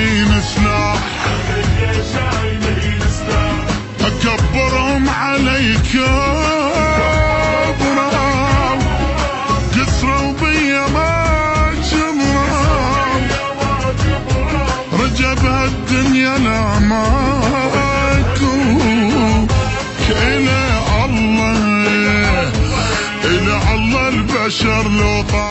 شايلين سلاح اكبرهم عليك ابرام قصروا بيا ما جبرام رجب هالدنيا لا ماكو إلى الله البشر لو طال